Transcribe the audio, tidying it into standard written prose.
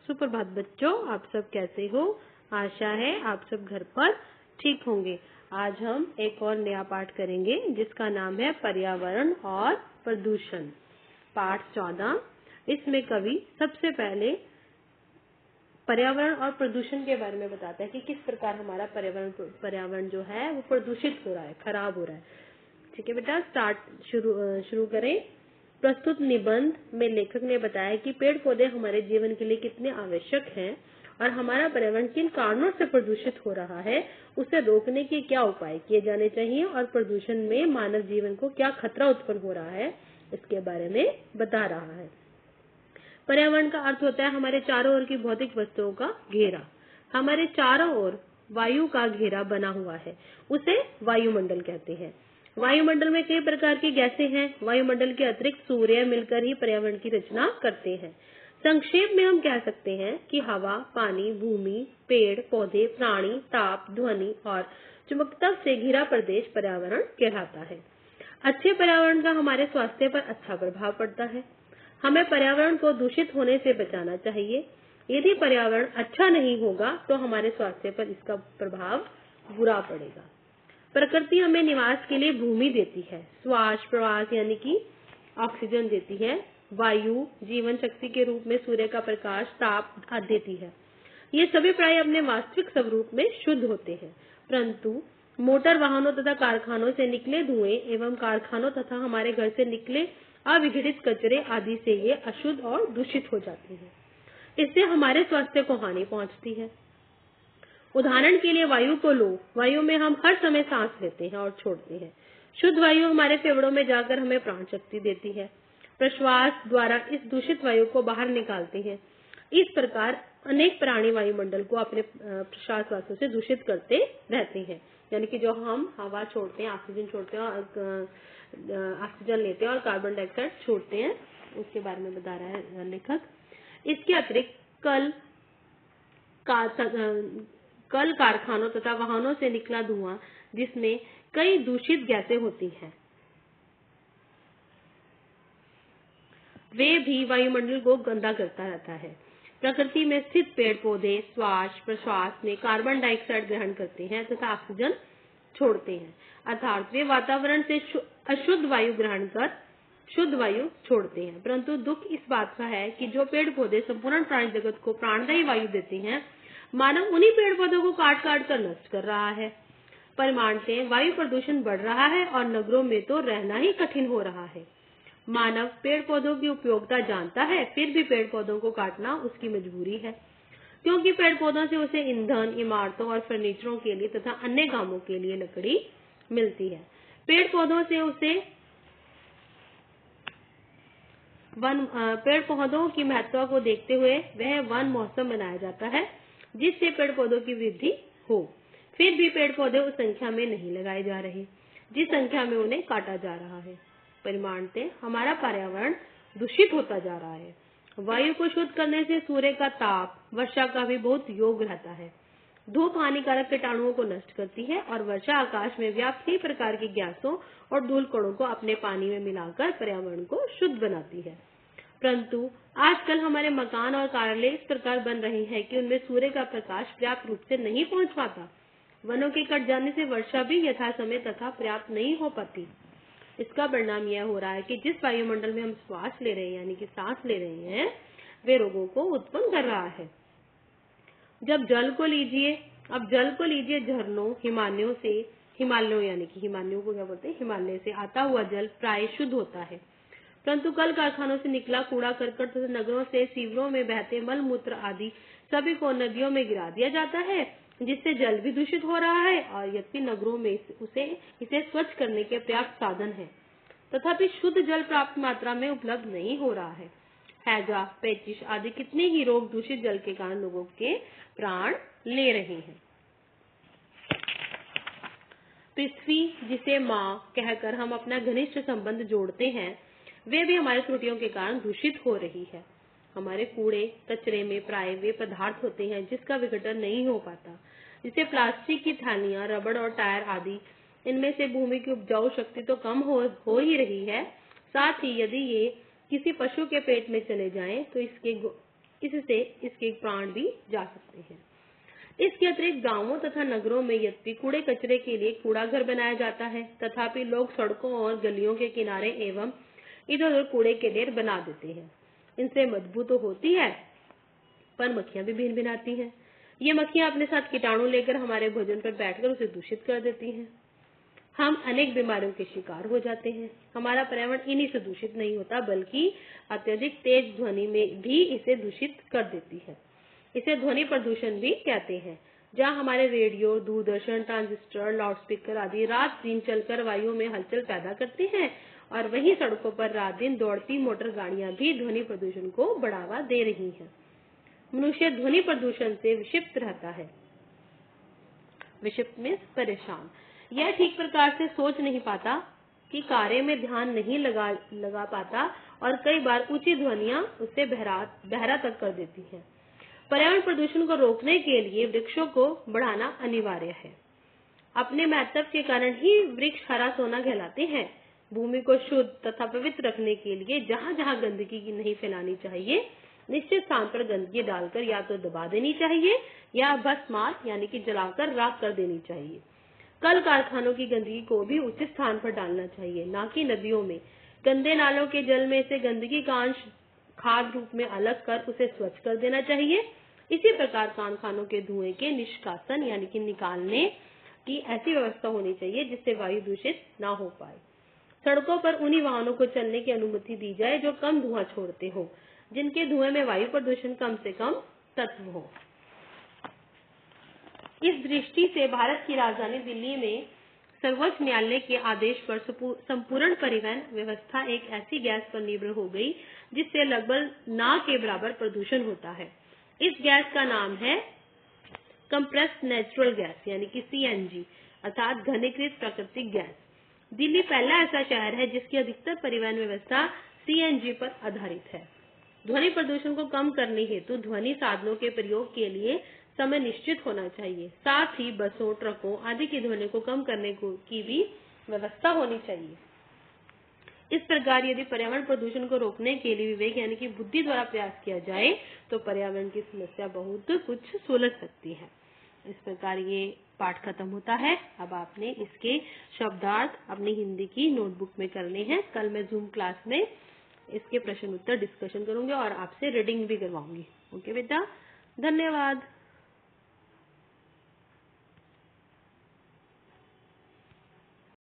सुप्रभात बच्चों, आप सब कैसे हो? आशा है आप सब घर पर ठीक होंगे। आज हम एक और नया पाठ करेंगे जिसका नाम है पर्यावरण और प्रदूषण। पाठ 14। इसमें कवि सबसे पहले पर्यावरण और प्रदूषण के बारे में बताता है कि किस प्रकार हमारा पर्यावरण जो है वो प्रदूषित हो रहा है, खराब हो रहा है। ठीक है बेटा, शुरू करें। प्रस्तुत निबंध में लेखक ने बताया कि पेड़ पौधे हमारे जीवन के लिए कितने आवश्यक हैं और हमारा पर्यावरण किन कारणों से प्रदूषित हो रहा है, उसे रोकने के क्या उपाय किए जाने चाहिए और प्रदूषण में मानव जीवन को क्या खतरा उत्पन्न हो रहा है, इसके बारे में बता रहा है। पर्यावरण का अर्थ होता है हमारे चारों ओर की भौतिक वस्तुओं का घेरा। हमारे चारों ओर वायु का घेरा बना हुआ है, उसे वायुमंडल कहते हैं। वायुमंडल में कई प्रकार की गैसें हैं। वायुमंडल के अतिरिक्त सूर्य मिलकर ही पर्यावरण की रचना करते हैं। संक्षेप में हम कह सकते हैं कि हवा, पानी, भूमि, पेड़ पौधे, प्राणी, ताप, ध्वनि और चुंबकत्व से घिरा प्रदेश पर्यावरण कहलाता है। अच्छे पर्यावरण का हमारे स्वास्थ्य पर अच्छा प्रभाव पड़ता है। हमें पर्यावरण को दूषित होने से बचाना चाहिए। यदि पर्यावरण अच्छा नहीं होगा तो हमारे स्वास्थ्य पर इसका प्रभाव बुरा पड़ेगा। प्रकृति हमें निवास के लिए भूमि देती है, श्वास प्रवास यानी कि ऑक्सीजन देती है, वायु जीवन शक्ति के रूप में सूर्य का प्रकाश, ताप आदि देती है। ये सभी प्राय अपने वास्तविक स्वरूप में शुद्ध होते हैं, परंतु मोटर वाहनों तथा कारखानों से निकले धुएं एवं कारखानों तथा हमारे घर से निकले अविघटित कचरे आदि से ये अशुद्ध और दूषित हो जाते हैं। इससे हमारे स्वास्थ्य को हानि पहुंचती है। उदाहरण के लिए वायु को लो। वायु में हम हर समय सांस लेते हैं और छोड़ते हैं। शुद्ध वायु हमारे फेफड़ों में जाकर हमें प्राण शक्ति देती है। प्रश्वास द्वारा इस दूषित वायु को बाहर निकालते हैं। इस प्रकार अनेक प्राणी वायुमंडल को अपने प्रश्वास वासों से दूषित करते रहते हैं। यानी कि जो हम हवा छोड़ते हैं, ऑक्सीजन छोड़ते हैं और ऑक्सीजन लेते हैं और कार्बन डाइऑक्साइड छोड़ते हैं, उसके बारे में बता रहा है लेखक। इसके अतिरिक्त कल कारखानों तथा वाहनों से निकला धुआं, जिसमें कई दूषित गैसें होती हैं, वे भी वायुमंडल को गंदा करता रहता है। प्रकृति में स्थित पेड़ पौधे श्वास प्रश्वास में कार्बन डाइऑक्साइड ग्रहण करते हैं तथा ऑक्सीजन छोड़ते हैं, अर्थात वे वातावरण से अशुद्ध वायु ग्रहण कर शुद्ध वायु छोड़ते हैं। परंतु दुख इस बात का है कि जो पेड़ पौधे संपूर्ण प्राणी जगत को प्राणदायी वायु देते हैं, मानव उन्हीं पेड़ पौधों को काट काट कर नष्ट कर रहा है। परिमाणतः वायु प्रदूषण बढ़ रहा है और नगरों में तो रहना ही कठिन हो रहा है। मानव पेड़ पौधों की उपयोगिता जानता है, फिर भी पेड़ पौधों को काटना उसकी मजबूरी है, क्योंकि पेड़ पौधों से उसे ईंधन, इमारतों और फर्नीचरों के लिए तथा अन्य कामों के लिए लकड़ी मिलती है। पेड़ पौधों की महत्ता को देखते हुए वह वन महोत्सव मनाया जाता है, जिससे पेड़ पौधों की वृद्धि हो। फिर भी पेड़ पौधे उस संख्या में नहीं लगाए जा रहे जिस संख्या में उन्हें काटा जा रहा है। परिमाणतः हमारा पर्यावरण दूषित होता जा रहा है। वायु को शुद्ध करने से सूर्य का ताप, वर्षा का भी बहुत योग रहता है। धूप हानिकारक कीटाणुओं को नष्ट करती है और वर्षा आकाश में व्याप्त कई प्रकार की गैसों और धूल कणों को अपने पानी में मिलाकर पर्यावरण को शुद्ध बनाती है। परंतु आजकल हमारे मकान और कार्यालय इस प्रकार बन रहे हैं कि उनमें सूर्य का प्रकाश पर्याप्त रूप से नहीं पहुंच पाता। वनों के कट जाने से वर्षा भी यथा समय तथा पर्याप्त नहीं हो पाती। इसका परिणाम यह हो रहा है कि जिस वायुमंडल में हम श्वास ले रहे हैं यानी कि सांस ले रहे हैं, वे रोगों को उत्पन्न कर रहा है। अब जल को लीजिए झरनों, हिमालयों यानी कि हिमालयों को क्या बोलते हैं, हिमालय से आता हुआ जल प्राय शुद्ध होता है, परंतु कल कारखानों से निकला कूड़ा करकट तथा नगरों से सीवरों में बहते मल मूत्र आदि सभी को नदियों में गिरा दिया जाता है, जिससे जल भी दूषित हो रहा है। और यद्यपि नगरों में इसे स्वच्छ करने के पर्याप्त साधन है, तथापि शुद्ध जल प्राप्त मात्रा में उपलब्ध नहीं हो रहा है। हैजा, पेचिश आदि कितने ही रोग दूषित जल के कारण लोगों के प्राण ले रहे हैं। पृथ्वी, जिसे माँ कहकर हम अपना घनिष्ठ संबंध जोड़ते हैं, वे भी हमारी त्रुटियों के कारण दूषित हो रही है। हमारे कूड़े कचरे में प्राय वे पदार्थ होते हैं जिसका विघटन नहीं हो पाता, जैसे प्लास्टिक की थैलियां, रबड़ और टायर आदि। इनमें से भूमि की उपजाऊ शक्ति तो कम हो ही रही है, साथ ही यदि ये किसी पशु के पेट में चले जाएं तो इससे इसके प्राण भी जा सकते हैं। इसके अतिरिक्त गांवों तथा नगरों में यद्यपि कूड़े कचरे के लिए कूड़ा घर बनाया जाता है, तथापि लोग सड़कों और गलियों के किनारे एवं इधर उधर कूड़े के ढेर बना देते हैं। इनसे बदबू तो होती है, पर मक्खियां भी भिन भिन आती हैं। ये मक्खियां अपने साथ कीटाणु लेकर हमारे भोजन पर बैठकर उसे दूषित कर देती हैं। हम अनेक बीमारियों के शिकार हो जाते हैं। हमारा पर्यावरण इन्हीं से दूषित नहीं होता, बल्कि अत्यधिक तेज ध्वनि में भी इसे दूषित कर देती है। इसे ध्वनि प्रदूषण भी कहते हैं। जहाँ हमारे रेडियो, दूरदर्शन, ट्रांजिस्टर, लाउडस्पीकर आदि रात दिन चलकर वायु में हलचल पैदा करते हैं, और वहीं सड़कों पर रात दिन दौड़ती मोटर गाड़ियां भी ध्वनि प्रदूषण को बढ़ावा दे रही हैं। मनुष्य ध्वनि प्रदूषण से विक्षिप्त रहता है। विक्षिप्त मीन्स परेशान। यह ठीक प्रकार से सोच नहीं पाता, कि कार्य में ध्यान नहीं लगा पाता, और कई बार ऊंची ध्वनियां उसे बहरा तक कर देती हैं। पर्यावरण प्रदूषण को रोकने के लिए वृक्षों को बढ़ाना अनिवार्य है। अपने महत्व के कारण ही वृक्ष हरा सोना कहलाते हैं। भूमि को शुद्ध तथा पवित्र रखने के लिए जहाँ जहाँ गंदगी नहीं फैलानी चाहिए, निश्चित स्थान पर गंदगी डालकर या तो दबा देनी चाहिए या भस्मात यानी कि जलाकर राख कर देनी चाहिए। कल कारखानों की गंदगी को भी उचित स्थान पर डालना चाहिए, न कि नदियों में। गंदे नालों के जल में से गंदगी का अंश खाद रूप में अलग कर उसे स्वच्छ कर देना चाहिए। इसी प्रकार कारखानों के धुएं के निष्कासन यानी कि निकालने की ऐसी व्यवस्था होनी चाहिए जिससे वायु दूषित न हो पाए। सड़कों पर उन्हीं वाहनों को चलने की अनुमति दी जाए जो कम धुआं छोड़ते हो, जिनके धुएं में वायु प्रदूषण कम से कम तत्व हो। इस दृष्टि से भारत की राजधानी दिल्ली में सर्वोच्च न्यायालय के आदेश पर संपूर्ण परिवहन व्यवस्था एक ऐसी गैस पर निर्भर हो गई जिससे लगभग ना के बराबर प्रदूषण होता है। इस गैस का नाम है कंप्रेस्ड नेचुरल गैस यानी कि सीएनजी अर्थात घनीकृत प्राकृतिक गैस। दिल्ली पहला ऐसा शहर है जिसकी अधिकतर परिवहन व्यवस्था सीएनजी पर आधारित है। ध्वनि प्रदूषण को कम करने हेतु ध्वनि साधनों के प्रयोग के लिए समय निश्चित होना चाहिए। साथ ही बसों, ट्रकों आदि की ध्वनि को कम करने की भी व्यवस्था होनी चाहिए। इस प्रकार यदि पर्यावरण प्रदूषण को रोकने के लिए विवेक यानी कि बुद्धि द्वारा प्रयास किया जाए तो पर्यावरण की समस्या बहुत कुछ सुलझ सकती है। इस प्रकार ये पाठ खत्म होता है। अब आपने इसके शब्दार्थ अपनी हिंदी की नोटबुक में करने हैं। कल मैं जूम क्लास में इसके प्रश्न उत्तर डिस्कशन करूंगी और आपसे रीडिंग भी करवाऊंगी। ओके बेटा, धन्यवाद।